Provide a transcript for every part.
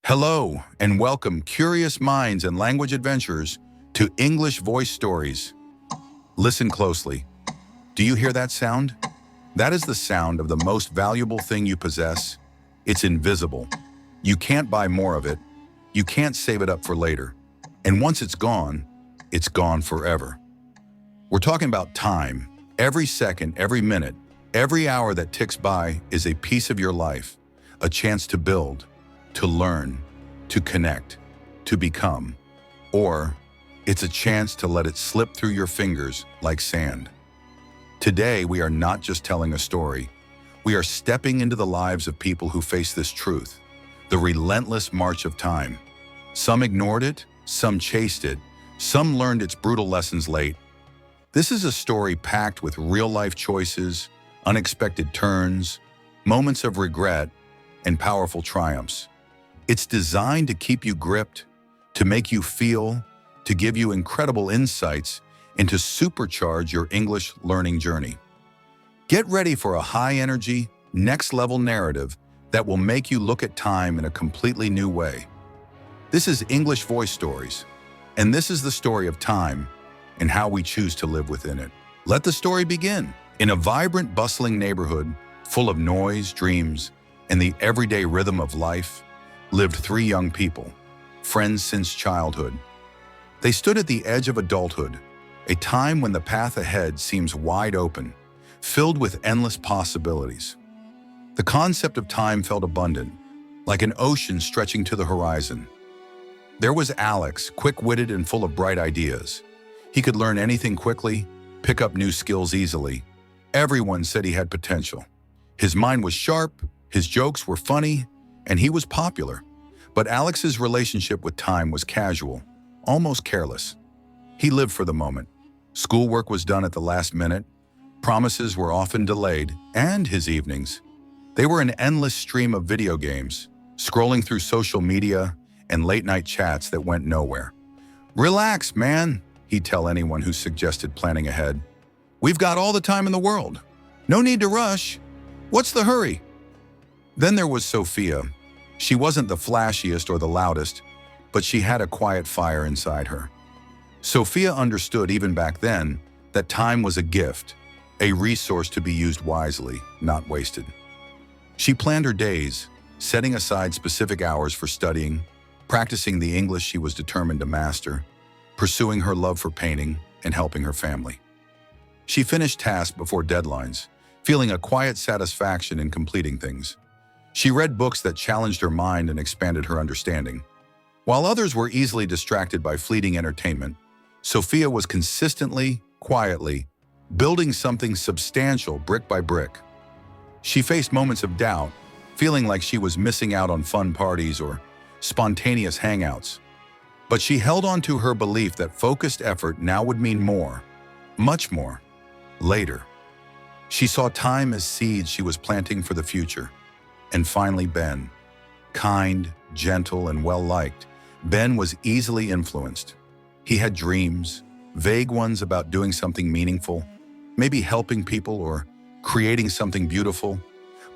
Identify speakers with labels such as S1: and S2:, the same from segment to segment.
S1: Hello and welcome, curious minds and language adventurers, to English Voice Stories. Listen closely. Do you hear that sound? That is the sound of the most valuable thing you possess. It's invisible. You can't buy more of it. You can't save it up for later. And once it's gone forever. We're talking about time. Every second, every minute, every hour that ticks by is a piece of your life, a chance to build, to learn, to connect, to become, or it's a chance to let it slip through your fingers like sand. Today, we are not just telling a story. We are stepping into the lives of people who face this truth, the relentless march of time. Some ignored it, some chased it, some learned its brutal lessons late. This is a story packed with real-life choices, unexpected turns, moments of regret, and powerful triumphs. It's designed to keep you gripped, to make you feel, to give you incredible insights, and to supercharge your English learning journey. Get ready for a high-energy, next-level narrative that will make you look at time in a completely new way. This is English Voice Stories, and this is the story of time and how we choose to live within it. Let the story begin. In a vibrant, bustling neighborhood full of noise, dreams, and the everyday rhythm of life, lived three young people, friends since childhood. They stood at the edge of adulthood, a time when the path ahead seems wide open, filled with endless possibilities. The concept of time felt abundant, like an ocean stretching to the horizon. There was Alex, quick-witted and full of bright ideas. He could learn anything quickly, pick up new skills easily. Everyone said he had potential. His mind was sharp, his jokes were funny, and he was popular. But Alex's relationship with time was casual, almost careless. He lived for the moment. Schoolwork was done at the last minute, promises were often delayed, and his evenings. They were an endless stream of video games, scrolling through social media, and late-night chats that went nowhere. "Relax, man," he'd tell anyone who suggested planning ahead. "We've got all the time in the world. No need to rush. What's the hurry?" Then there was Sophia. She wasn't the flashiest or the loudest, but she had a quiet fire inside her. Sophia understood even back then that time was a gift, a resource to be used wisely, not wasted. She planned her days, setting aside specific hours for studying, practicing the English she was determined to master, pursuing her love for painting, and helping her family. She finished tasks before deadlines, feeling a quiet satisfaction in completing things. She read books that challenged her mind and expanded her understanding. While others were easily distracted by fleeting entertainment, Sophia was consistently, quietly, building something substantial brick by brick. She faced moments of doubt, feeling like she was missing out on fun parties or spontaneous hangouts. But she held on to her belief that focused effort now would mean more, much more, later. She saw time as seeds she was planting for the future. And finally, Ben. Kind, gentle, and well-liked, Ben was easily influenced. He had dreams, vague ones about doing something meaningful, maybe helping people or creating something beautiful,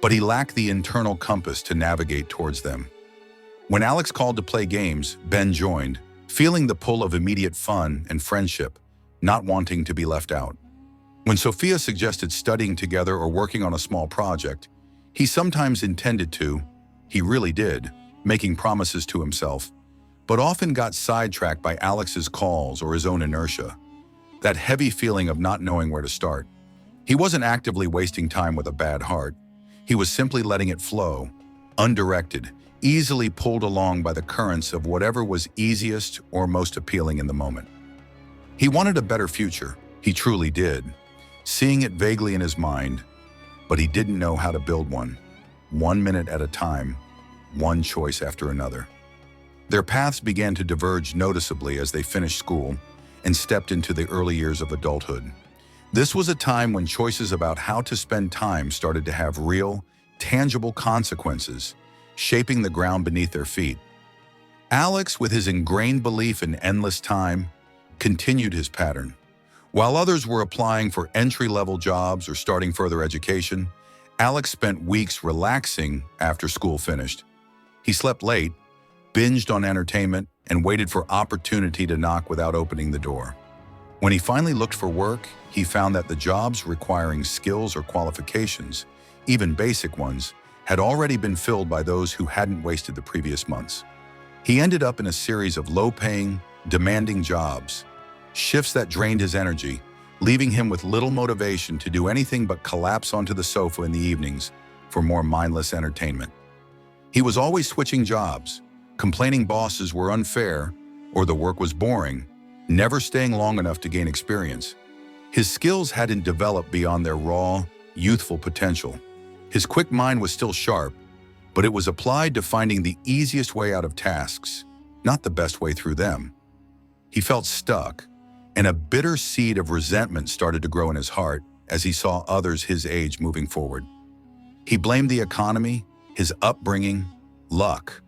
S1: but he lacked the internal compass to navigate towards them. When Alex called to play games, Ben joined, feeling the pull of immediate fun and friendship, not wanting to be left out. When Sophia suggested studying together or working on a small project, he sometimes intended to, he really did, making promises to himself, but often got sidetracked by Alex's calls or his own inertia, that heavy feeling of not knowing where to start. He wasn't actively wasting time with a bad heart. He was simply letting it flow, undirected, easily pulled along by the currents of whatever was easiest or most appealing in the moment. He wanted a better future, he truly did, seeing it vaguely in his mind, but he didn't know how to build one minute at a time, one choice after another. Their paths began to diverge noticeably as they finished school and stepped into the early years of adulthood. This was a time when choices about how to spend time started to have real, tangible consequences, shaping the ground beneath their feet. Alex, with his ingrained belief in endless time, continued his pattern. While others were applying for entry-level jobs or starting further education, Alex spent weeks relaxing after school finished. He slept late, binged on entertainment, and waited for opportunity to knock without opening the door. When he finally looked for work, he found that the jobs requiring skills or qualifications, even basic ones, had already been filled by those who hadn't wasted the previous months. He ended up in a series of low-paying, demanding jobs, shifts that drained his energy, leaving him with little motivation to do anything but collapse onto the sofa in the evenings for more mindless entertainment. He was always switching jobs, complaining bosses were unfair or the work was boring, never staying long enough to gain experience. His skills hadn't developed beyond their raw, youthful potential. His quick mind was still sharp, but it was applied to finding the easiest way out of tasks, not the best way through them. He felt stuck, and a bitter seed of resentment started to grow in his heart as he saw others his age moving forward. He blamed the economy, his upbringing, luck,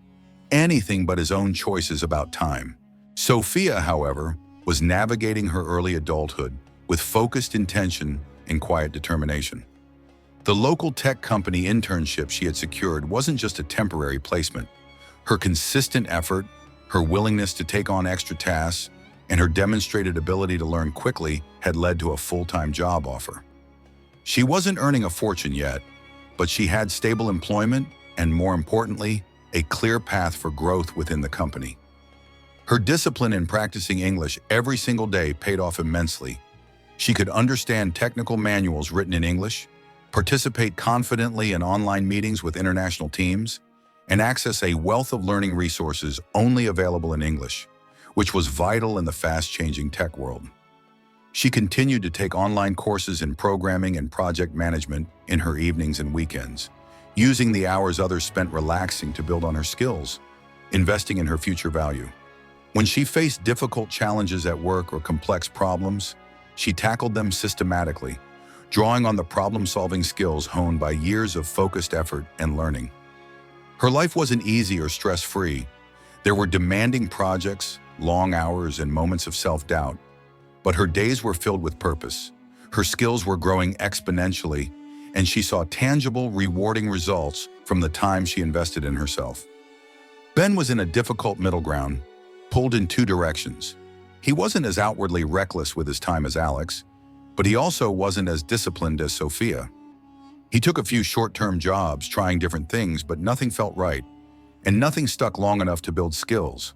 S1: anything but his own choices about time. Sophia, however, was navigating her early adulthood with focused intention and quiet determination. The local tech company internship she had secured wasn't just a temporary placement. Her consistent effort, her willingness to take on extra tasks, and her demonstrated ability to learn quickly had led to a full-time job offer. She wasn't earning a fortune yet, but she had stable employment and, more importantly, a clear path for growth within the company. Her discipline in practicing English every single day paid off immensely. She could understand technical manuals written in English, participate confidently in online meetings with international teams, and access a wealth of learning resources only available in English, which was vital in the fast-changing tech world. She continued to take online courses in programming and project management in her evenings and weekends, using the hours others spent relaxing to build on her skills, investing in her future value. When she faced difficult challenges at work or complex problems, she tackled them systematically, drawing on the problem-solving skills honed by years of focused effort and learning. Her life wasn't easy or stress-free. There were demanding projects, long hours, and moments of self-doubt, but her days were filled with purpose. Her skills were growing exponentially, and she saw tangible, rewarding results from the time she invested in herself. Ben was in a difficult middle ground, pulled in two directions. He wasn't as outwardly reckless with his time as Alex, but he also wasn't as disciplined as Sophia. He took a few short-term jobs, trying different things, but nothing felt right, and nothing stuck long enough to build skills.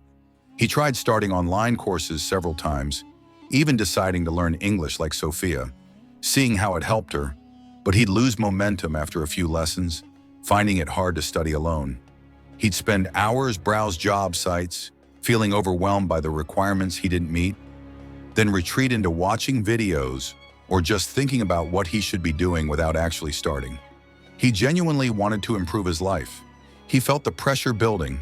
S1: He tried starting online courses several times, even deciding to learn English like Sophia, seeing how it helped her, but he'd lose momentum after a few lessons, finding it hard to study alone. He'd spend hours browse job sites, feeling overwhelmed by the requirements he didn't meet, then retreat into watching videos or just thinking about what he should be doing without actually starting. He genuinely wanted to improve his life. He felt the pressure building,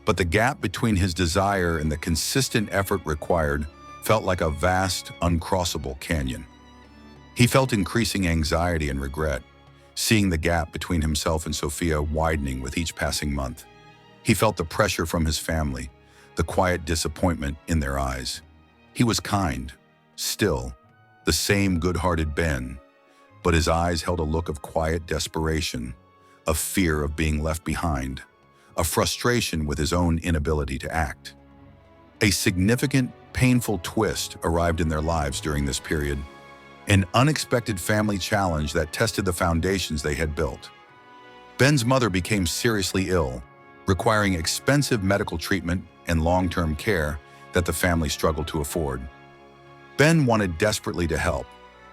S1: but the gap between his desire and the consistent effort required felt like a vast, uncrossable canyon. He felt increasing anxiety and regret, seeing the gap between himself and Sophia widening with each passing month. He felt the pressure from his family, the quiet disappointment in their eyes. He was kind, still, the same good-hearted Ben, but his eyes held a look of quiet desperation, of fear of being left behind, a frustration with his own inability to act. A significant, painful twist arrived in their lives during this period, an unexpected family challenge that tested the foundations they had built. Ben's mother became seriously ill, requiring expensive medical treatment and long-term care that the family struggled to afford. Ben wanted desperately to help,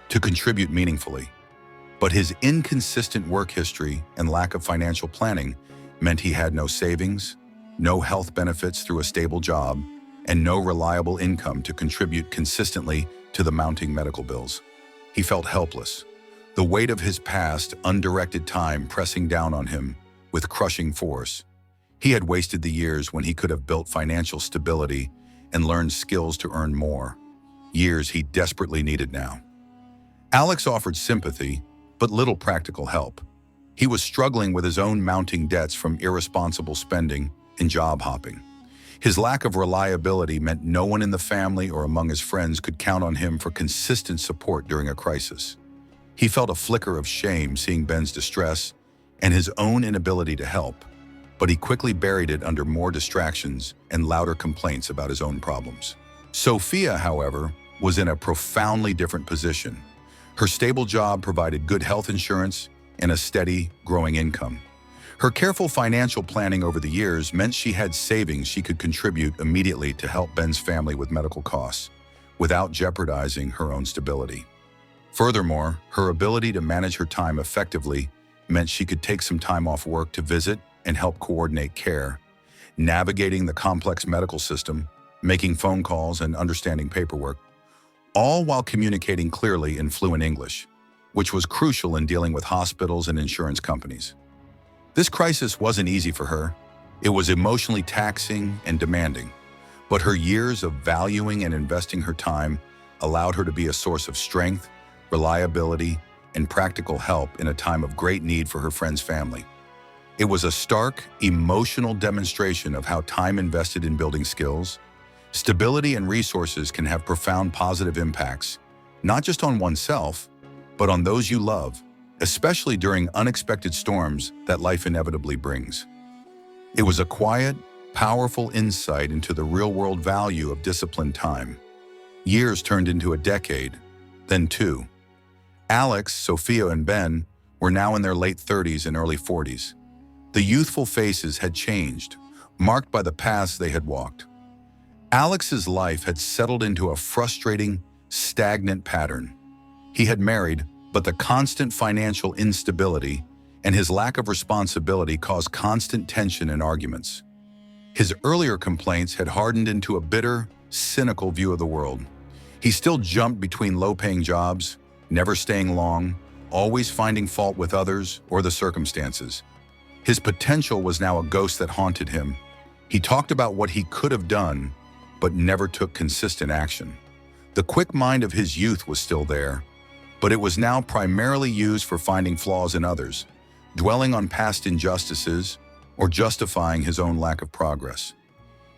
S1: to contribute meaningfully, but his inconsistent work history and lack of financial planning meant he had no savings, no health benefits through a stable job, and no reliable income to contribute consistently to the mounting medical bills. He felt helpless, the weight of his past, undirected time pressing down on him with crushing force. He had wasted the years when he could have built financial stability and learned skills to earn more, years he desperately needed now. Alex offered sympathy, but little practical help. He was struggling with his own mounting debts from irresponsible spending and job hopping. His lack of reliability meant no one in the family or among his friends could count on him for consistent support during a crisis. He felt a flicker of shame seeing Ben's distress and his own inability to help. but he quickly buried it under more distractions and louder complaints about his own problems. Sophia, however, was in a profoundly different position. Her stable job provided good health insurance and a steady, growing income. Her careful financial planning over the years meant she had savings she could contribute immediately to help Ben's family with medical costs, without jeopardizing her own stability. Furthermore, her ability to manage her time effectively meant she could take some time off work to visit and help coordinate care, navigating the complex medical system, making phone calls, and understanding paperwork, all while communicating clearly in fluent English, which was crucial in dealing with hospitals and insurance companies. This crisis wasn't easy for her. It was emotionally taxing and demanding, but her years of valuing and investing her time allowed her to be a source of strength, reliability, and practical help in a time of great need for her friend's family. It was a stark, emotional demonstration of how time invested in building skills, stability, and resources can have profound positive impacts, not just on oneself, but on those you love, especially during unexpected storms that life inevitably brings. It was a quiet, powerful insight into the real-world value of disciplined time. Years turned into a decade, then two. Alex, Sophia, and Ben were now in their late 30s and early 40s. The youthful faces had changed, marked by the paths they had walked. Alex's life had settled into a frustrating, stagnant pattern. He had married, but the constant financial instability and his lack of responsibility caused constant tension and arguments. His earlier complaints had hardened into a bitter, cynical view of the world. He still jumped between low-paying jobs, never staying long, always finding fault with others or the circumstances. His potential was now a ghost that haunted him. He talked about what he could have done, but never took consistent action. The quick mind of his youth was still there, but it was now primarily used for finding flaws in others, dwelling on past injustices, or justifying his own lack of progress.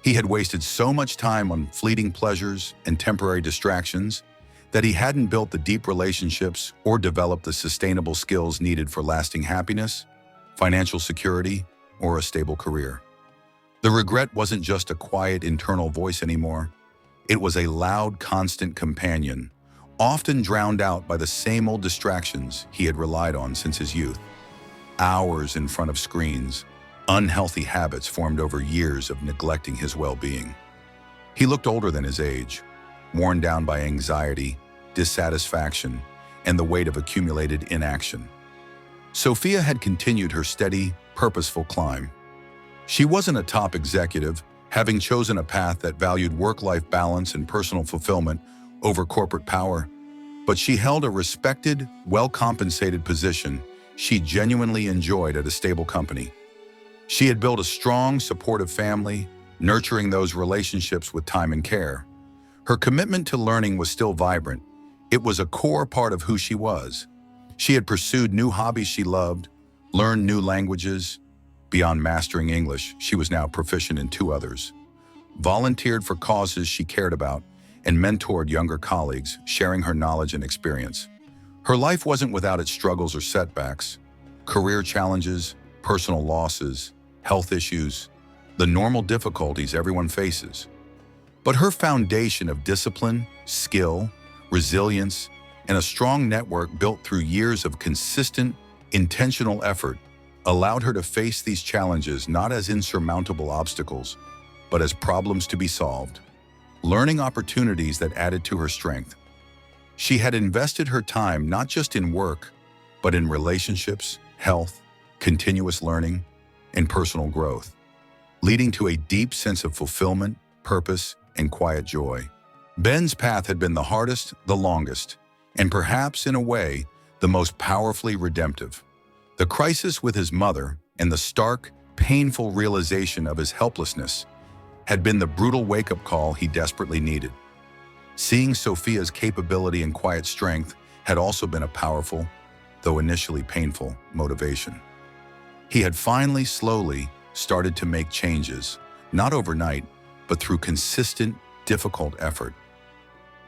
S1: He had wasted so much time on fleeting pleasures and temporary distractions that he hadn't built the deep relationships or developed the sustainable skills needed for lasting happiness, financial security, or a stable career. The regret wasn't just a quiet internal voice anymore. It was a loud, constant companion, often drowned out by the same old distractions he had relied on since his youth. Hours in front of screens, unhealthy habits formed over years of neglecting his well-being. He looked older than his age, worn down by anxiety, dissatisfaction, and the weight of accumulated inaction. Sophia had continued her steady, purposeful climb. She wasn't a top executive, having chosen a path that valued work-life balance and personal fulfillment over corporate power, but she held a respected, well-compensated position she genuinely enjoyed at a stable company. She had built a strong, supportive family, nurturing those relationships with time and care. Her commitment to learning was still vibrant. It was a core part of who she was. She had pursued new hobbies she loved, learned new languages. Beyond mastering English, she was now proficient in two others, volunteered for causes she cared about, and mentored younger colleagues, sharing her knowledge and experience. Her life wasn't without its struggles or setbacks, career challenges, personal losses, health issues, the normal difficulties everyone faces. But her foundation of discipline, skill, resilience, and a strong network built through years of consistent, intentional effort allowed her to face these challenges not as insurmountable obstacles, but as problems to be solved, learning opportunities that added to her strength. She had invested her time not just in work, but in relationships, health, continuous learning, and personal growth, leading to a deep sense of fulfillment, purpose, and quiet joy. Ben's path had been the hardest, the longest, and perhaps, in a way, the most powerfully redemptive. The crisis with his mother and the stark, painful realization of his helplessness had been the brutal wake-up call he desperately needed. Seeing Sophia's capability and quiet strength had also been a powerful, though initially painful, motivation. He had finally, slowly, started to make changes, not overnight, but through consistent, difficult effort.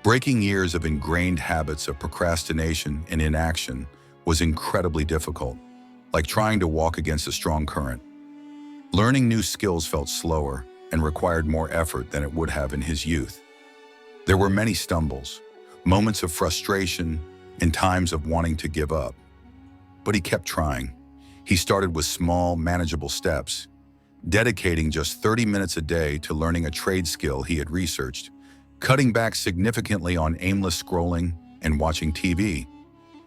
S1: Breaking years of ingrained habits of procrastination and inaction was incredibly difficult, like trying to walk against a strong current. Learning new skills felt slower and required more effort than it would have in his youth. There were many stumbles, moments of frustration, and times of wanting to give up. But he kept trying. He started with small, manageable steps, dedicating just 30 minutes a day to learning a trade skill he had researched, cutting back significantly on aimless scrolling and watching TV,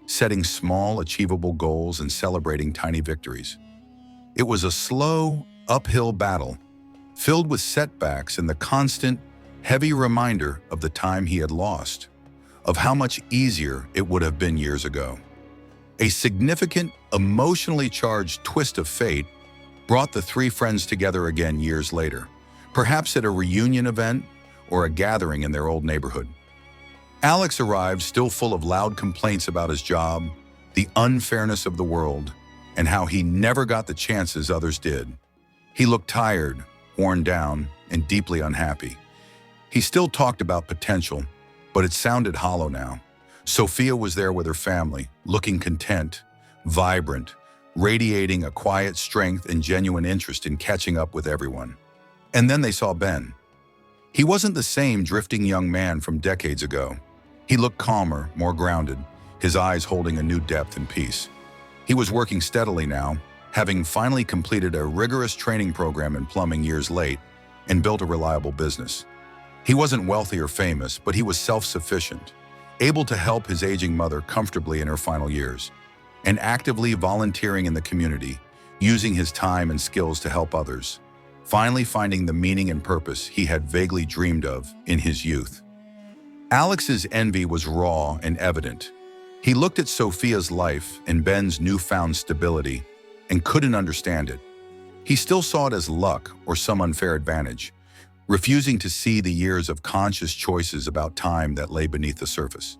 S1: setting small, achievable goals and celebrating tiny victories. It was a slow, uphill battle, filled with setbacks and the constant, heavy reminder of the time he had lost, of how much easier it would have been years ago. A significant, emotionally charged twist of fate brought the three friends together again years later, perhaps at a reunion event or a gathering in their old neighborhood. Alex arrived still full of loud complaints about his job, the unfairness of the world, and how he never got the chances others did. He looked tired, worn down, and deeply unhappy. He still talked about potential, but it sounded hollow now. Sophia was there with her family, looking content, vibrant, radiating a quiet strength and genuine interest in catching up with everyone. And then they saw Ben. He wasn't the same drifting young man from decades ago. He looked calmer, more grounded, his eyes holding a new depth and peace. He was working steadily now, having finally completed a rigorous training program in plumbing years late and built a reliable business. He wasn't wealthy or famous, but he was self-sufficient, able to help his aging mother comfortably in her final years, and actively volunteering in the community, using his time and skills to help others, finally finding the meaning and purpose he had vaguely dreamed of in his youth. Alex's envy was raw and evident. He looked at Sophia's life and Ben's newfound stability and couldn't understand it. He still saw it as luck or some unfair advantage, refusing to see the years of conscious choices about time that lay beneath the surface.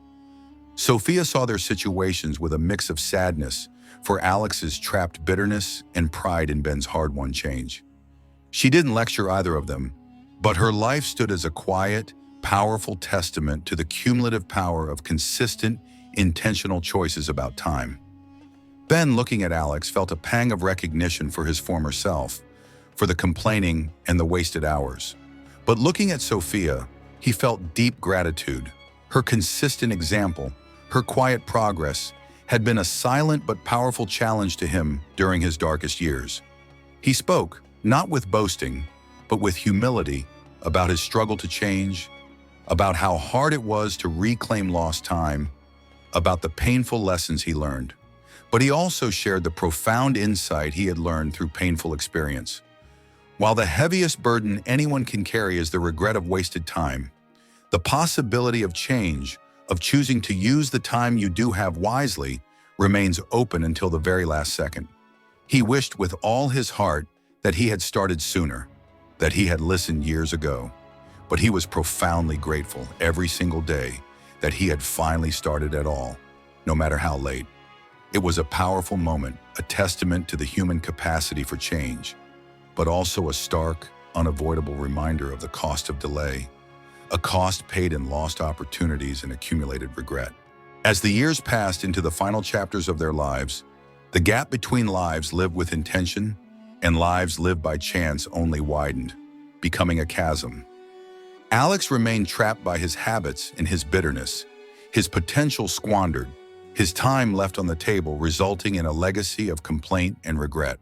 S1: Sophia saw their situations with a mix of sadness for Alex's trapped bitterness and pride in Ben's hard-won change. She didn't lecture either of them, but her life stood as a quiet, powerful testament to the cumulative power of consistent, intentional choices about time. Ben, looking at Alex, felt a pang of recognition for his former self, for the complaining and the wasted hours. But looking at Sophia, he felt deep gratitude. Her consistent example, her quiet progress, had been a silent but powerful challenge to him during his darkest years. He spoke, not with boasting, but with humility, about his struggle to change, about how hard it was to reclaim lost time, about the painful lessons he learned. But he also shared the profound insight he had learned through painful experience. While the heaviest burden anyone can carry is the regret of wasted time, the possibility of change, of choosing to use the time you do have wisely, remains open until the very last second. He wished with all his heart that he had started sooner, that he had listened years ago. But he was profoundly grateful every single day that he had finally started at all, no matter how late. It was a powerful moment, a testament to the human capacity for change, but also a stark, unavoidable reminder of the cost of delay, a cost paid in lost opportunities and accumulated regret. As the years passed into the final chapters of their lives, the gap between lives lived with intention and lives lived by chance only widened, becoming a chasm. Alex remained trapped by his habits and his bitterness, his potential squandered, his time left on the table, resulting in a legacy of complaint and regret.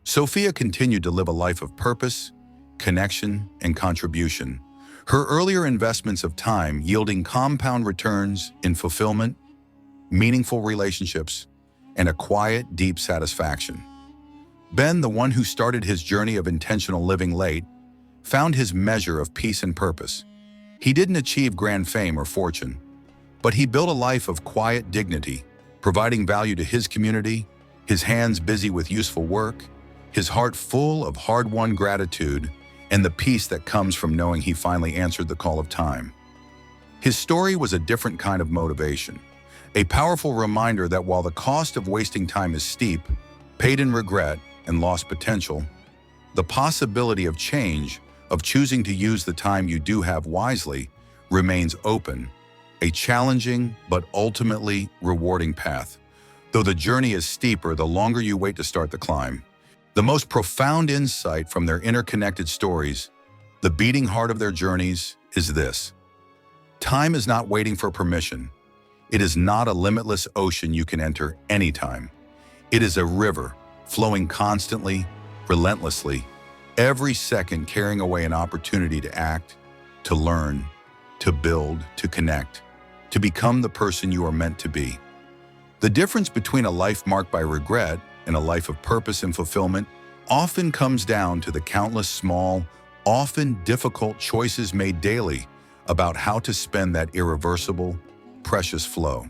S1: Sophia continued to live a life of purpose, connection, and contribution, her earlier investments of time yielding compound returns in fulfillment, meaningful relationships, and a quiet, deep satisfaction. Ben, the one who started his journey of intentional living late, found his measure of peace and purpose. He didn't achieve grand fame or fortune, but he built a life of quiet dignity, providing value to his community, his hands busy with useful work, his heart full of hard-won gratitude, and the peace that comes from knowing he finally answered the call of time. His story was a different kind of motivation, a powerful reminder that while the cost of wasting time is steep, paid in regret and lost potential, the possibility of change, of choosing to use the time you do have wisely, remains open, a challenging but ultimately rewarding path. Though the journey is steeper the longer you wait to start the climb. The most profound insight from their interconnected stories, the beating heart of their journeys, is this. Time is not waiting for permission. It is not a limitless ocean you can enter anytime. It is a river, flowing constantly, relentlessly, every second carrying away an opportunity to act, to learn, to build, to connect, to become the person you are meant to be. The difference between a life marked by regret and a life of purpose and fulfillment often comes down to the countless small, often difficult choices made daily about how to spend that irreversible, precious flow.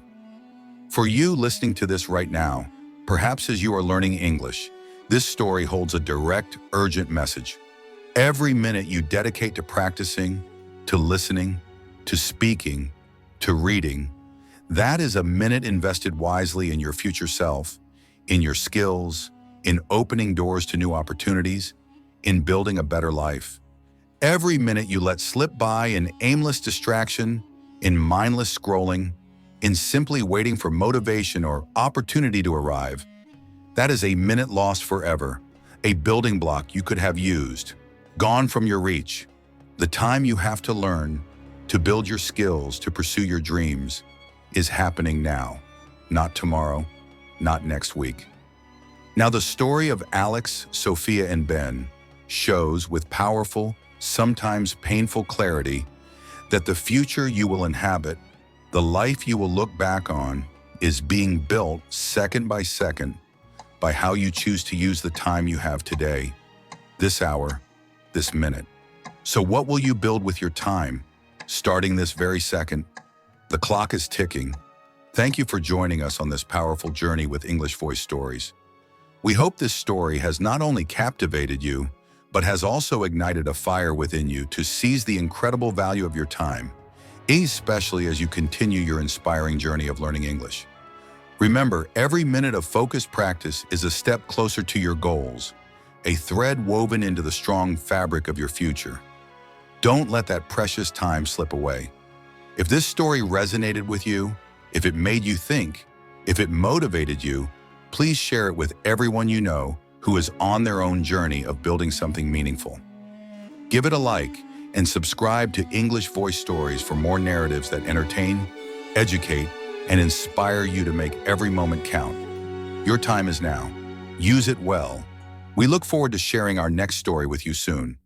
S1: For you listening to this right now, perhaps as you are learning English, this story holds a direct, urgent message. Every minute you dedicate to practicing, to listening, to speaking, to reading, that is a minute invested wisely in your future self, in your skills, in opening doors to new opportunities, in building a better life. Every minute you let slip by in aimless distraction, in mindless scrolling, in simply waiting for motivation or opportunity to arrive, that is a minute lost forever, a building block you could have used, gone from your reach. The time you have to learn, to build your skills, to pursue your dreams, is happening now, not tomorrow, not next week. Now, the story of Alex, Sophia, and Ben shows with powerful, sometimes painful clarity that the future you will inhabit, the life you will look back on, is being built second by second by how you choose to use the time you have today, this hour, this minute. So what will you build with your time, starting this very second? The clock is ticking. Thank you for joining us on this powerful journey with English Voice Stories. We hope this story has not only captivated you, but has also ignited a fire within you to seize the incredible value of your time, especially as you continue your inspiring journey of learning English. Remember, every minute of focused practice is a step closer to your goals, a thread woven into the strong fabric of your future. Don't let that precious time slip away. If this story resonated with you, if it made you think, if it motivated you, please share it with everyone you know who is on their own journey of building something meaningful. Give it a like and subscribe to English Voice Stories for more narratives that entertain, educate, and inspire you to make every moment count. Your time is now. Use it well. We look forward to sharing our next story with you soon.